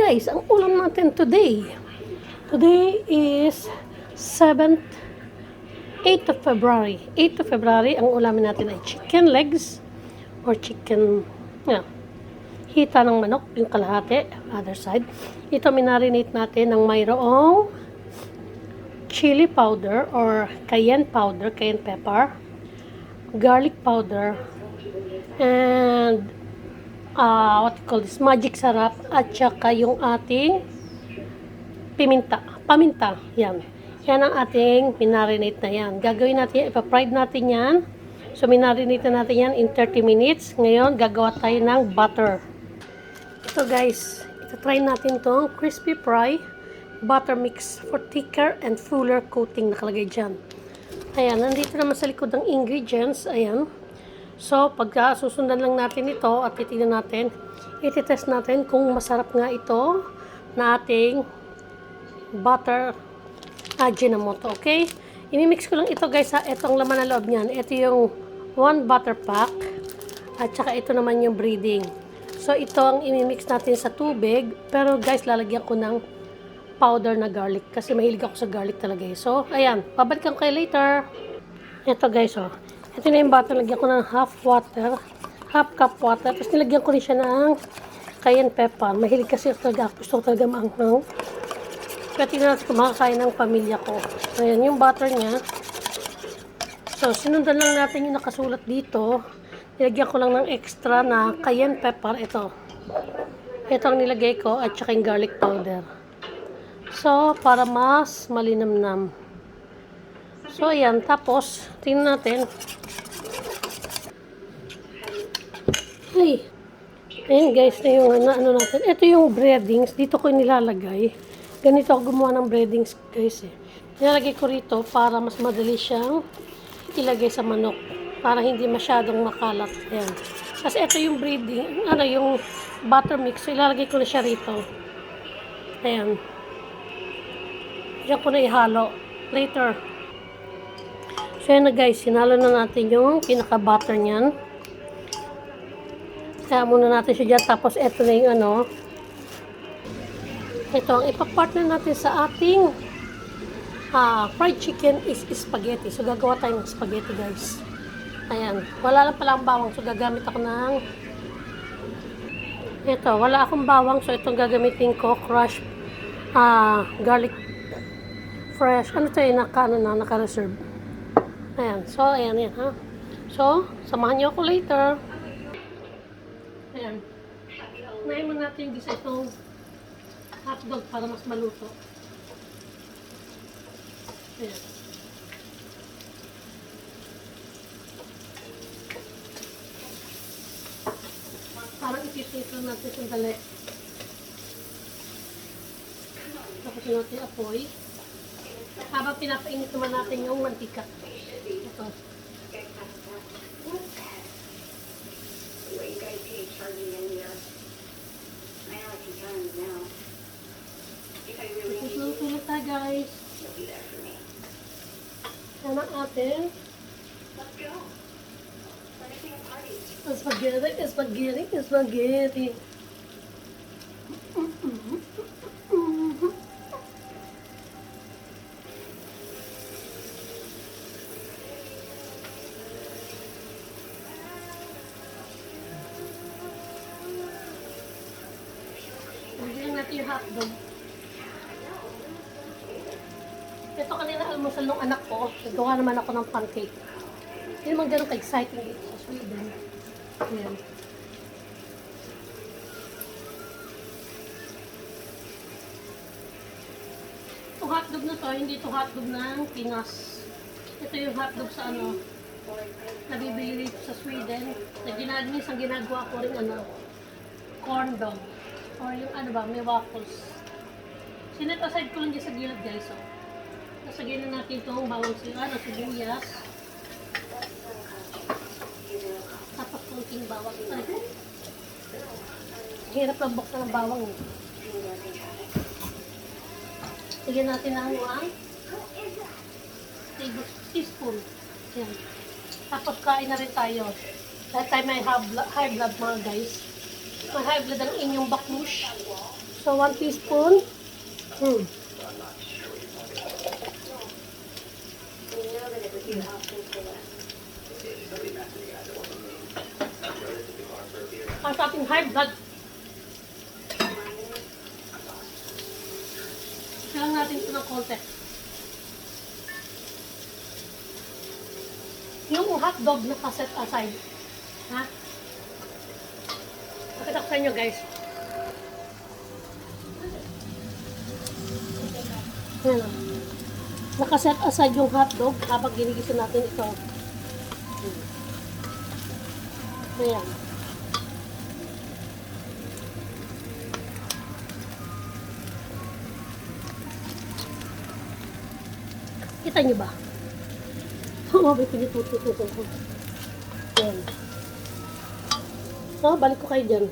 guys, ang ulam natin today. Today is 7th, 8th of February. 8th of February, ang ulamin natin ay chicken legs or chicken, hita ng manok, yung kalahati, other side. Ito minarinate natin ng mayroong chili powder or cayenne powder, cayenne pepper, garlic powder, and what you call this, magic sarap, at saka yung ating paminta, yan ang ating minarinate na yan. Gagawin natin yan, ipa-fried natin yan. So minarinate na natin yan in 30 minutes. Ngayon gagawa tayo ng butter. Ito guys, ito-try natin tong crispy fry butter mix for thicker and fuller coating, nakalagay dyan. Ayan, nandito naman sa likod ng ingredients, ayan. So, pagka susundan lang natin ito at titignan natin, iti-test natin kung masarap nga ito na ating butter Ajinomoto, okay? Imimix ko lang ito guys ha, itong laman na loob niyan. Ito yung 1 butter pack at saka ito naman yung breading. So, ito ang imimix natin sa tubig, pero guys, lalagyan ko ng powder na garlic kasi mahilig ako sa garlic talaga eh. So, ayan, babalikan ko kayo later. Ito guys, oh. Ito na yung butter, lagyan ko ng half cup water. Tapos nilagyan ko rin siya ng cayenne pepper. Mahilig kasi talaga, gusto ko talaga maanghang. Kaya tingnan natin kung makakain ng pamilya ko. So, ayan yung butter niya. So, sinundan lang natin yung nakasulat dito. Nilagyan ko lang ng extra na cayenne pepper. Ito ang nilagay ko at saka yung garlic powder. So, para mas malinamnam. So, ayan. Tapos, tingnan natin. Ay. Ayan guys, na yung ano natin. Ito yung breadings. Dito ko nilalagay. Ganito ako gumawa ng breadings guys eh. Nilalagay ko rito para mas madali siyang ilagay sa manok. Para hindi masyadong makalat. Ayan. Kasi ito yung breading. Yung butter mix. So, ilalagay ko na siya rito. Ayan. Diyan ko na ihalo. Later. So, yan na guys. Sinalo na natin yung pinaka-butter niyan. Kaya muna natin siya dyan. Tapos, eto na yung ito ang ipapartner natin sa ating fried chicken is spaghetti. So, gagawa tayo ng spaghetti guys. Ayan. Wala lang pala ang bawang. So, gagamit ako ng ito. Wala akong bawang. So, itong gagamitin ko. Crushed garlic fresh. Ano ito yung naka-reserve. Ayan. So, ayan ha. So, samahan niyo ako later. Ayan. Unahin mo natin yung gisa itong hotdog para mas maluto. Ayan. Parang itisito natin sandali. Tapos natin apoy. Habang pinapainit naman natin yung mantika. Ito. Susunod tayo guys. Yan ang atin. Spaghetti. Lagyan natin yung hotdog. Ito kanina almusal ng anak ko. Nagawa naman ako ng pancake. Hindi naman ganun ka-exciting dito sa Sweden. Ayan. Itong hotdog na to, hindi ito hotdog ng Pinas. Ito yung hotdog sa nabibili dito sa Sweden. Minsan ginagawa ko rin corn dog. Or yung may waffles. Sinet aside ko lang dyan sa gilid guys. So, nasagyan na natin itong bawang sibuyas. Tapos konting bawang. Hirap lang buksan ng bawang. Lagyan natin ng 1 teaspoon. Yan. Tapos kain na rin tayo. Dahil tayo may high blood mga guys. May high blood ang inyong baklush. So, 1 teaspoon. Para sa ating high blood. Kailangan natin ito ng konti. Yung hotdog na kaset aside. Ha? Pakita ko sa inyo guys. Ayan o. Nakaset aside yung hotdog habang ginigisa natin ito. Ayan. Kita nyo ba? Oo, may pinitututukan ko. Ayan. So, balik ko kayo dyan.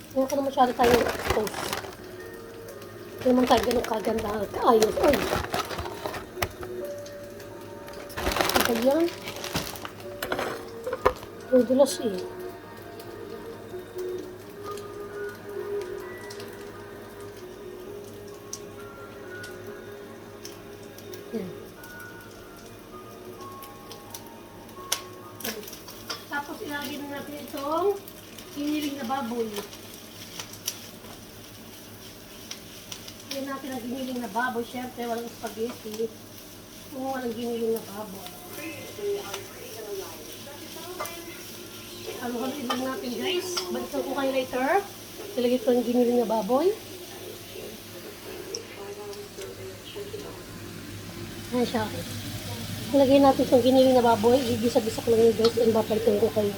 Hindi ko na masyado tayo toast. Hindi naman tayo ganun kaganda. Kaayos. Ay! Ito yan. Yung dulas eh. Yan. Tapos ilagay na natin itong giniling na baboy. Ilagay natin ang giniling na baboy. Siyempre, walang spaghetti. Kung walang giniling na baboy. Halo-haloin lang natin guys. Balikan ko kayo later. Ilagay ko ang giniling na baboy. Ayan siya. Ilagay natin itong giniling na baboy. Igisa-gisa ko lang yun guys. And babalikan ko kayo.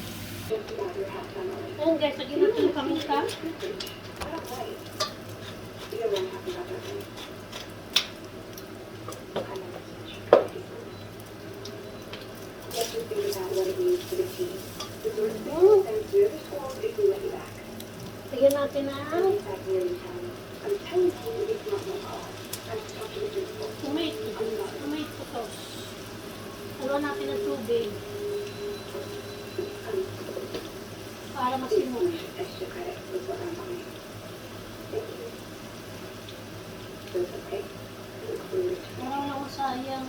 Ayan guys, lagyan natin yung paminta. Lagyan natin ang tomato sauce. Haluan natin ang tubig para masimog. Parang lang masayang.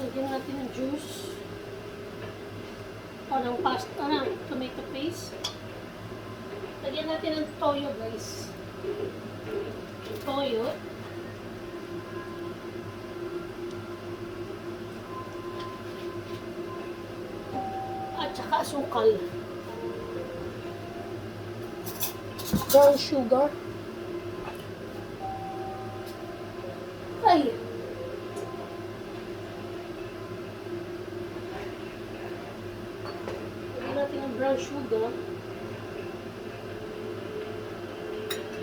Lagyan natin ng juice. O ng pasta, ng tomato paste. Lagyan natin ng toyo guys. Toyo. At saka asukal. Brown sugar. Ay! Lagyan natin ang brown sugar.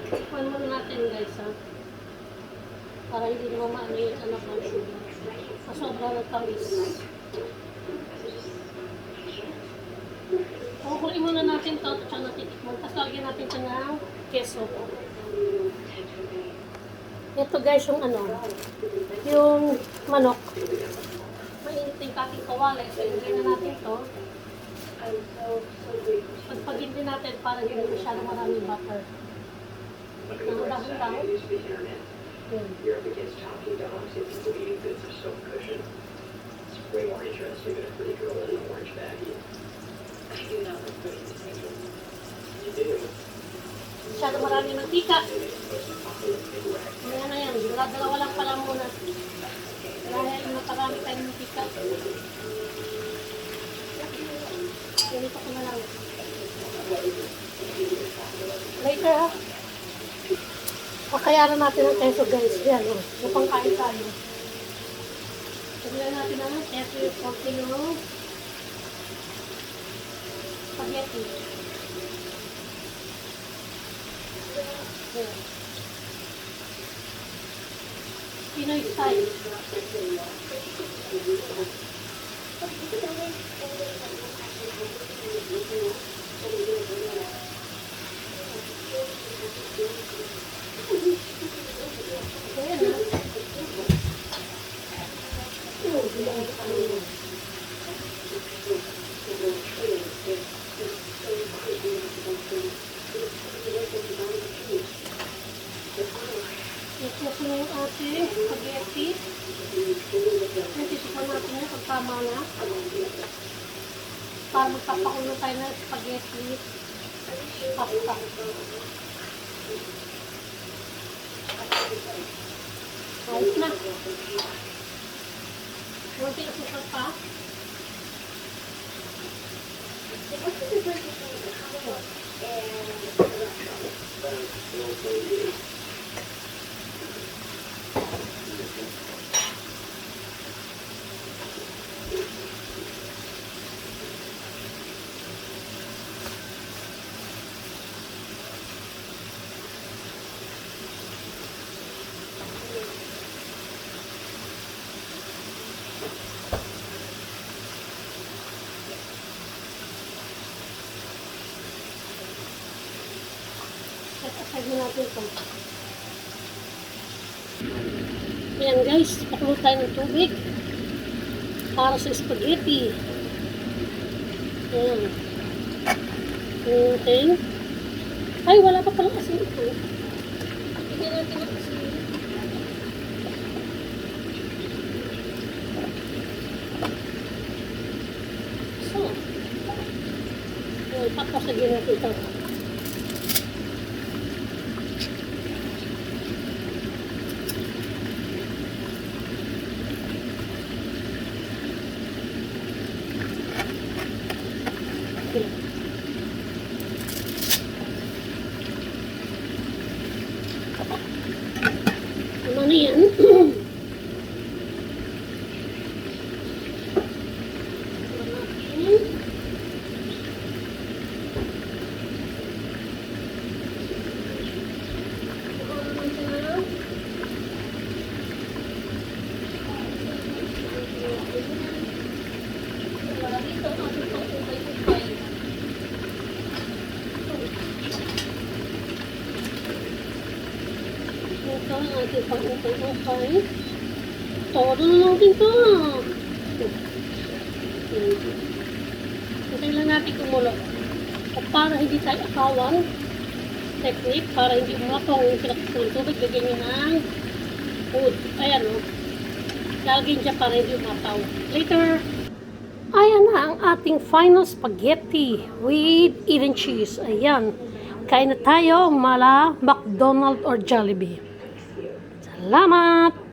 Tikman muna natin guys ha. Para hindi naman maano yung brown sugar. Masobra ng tamis. Kukunin muna natin ito at saka natitikman. Tapos lagyan natin ito ng keso. Ito guys yung yung manok. Mainit yung kating kawali. So ilagay na natin ito. Pagpagin din natin para hindi masyadong maraming butter. Dahan-dahan. You're up against talking dogs and people eating bits of soap cushion. It's way more interesting than a pretty girl in an orange baggie. I do not look pretty to take it. You do. Masyadong maraming mantika. Ayan na yan. Dalawa lang pala muna. Dahil naparami tayong mantika. Ganito ko na lang. Later ha. Pakayaran natin ang keso guys. Yan o. Yung pangkain tayo. Sabihan natin ang keso yung konti yung spaghetti. Yan. Pinoy style. Ito na yung ating spaghetti. Natisupan natin yan kung tama na. Para magpapakulo tayo ng spaghetti. Pasta. Ayos na. Kunti asukal pa. At aside na natin ito. Ayan guys, pakulo tayo ng tubig para sa spaghetti. Ayan. Ayan. Ay, wala pa palang asin ito. Tignan natin ang asin. So, ayan, papasagin natin ito. Tama na yan. Ito ang ating pang-upay-upay. Todo na natin ito. Hintay lang natin kumulo. At para hindi tayo akawan, technique, para hindi umakaw yung pinakasal ng tubig, lagyan nyo ng food. Ayan o. Lalagyan dyan para hindi umakaw. Later! Ayan na ang ating final spaghetti with Eden cheese. Ayan. Kain na tayo mala McDonald's or Jollibee. Salamat!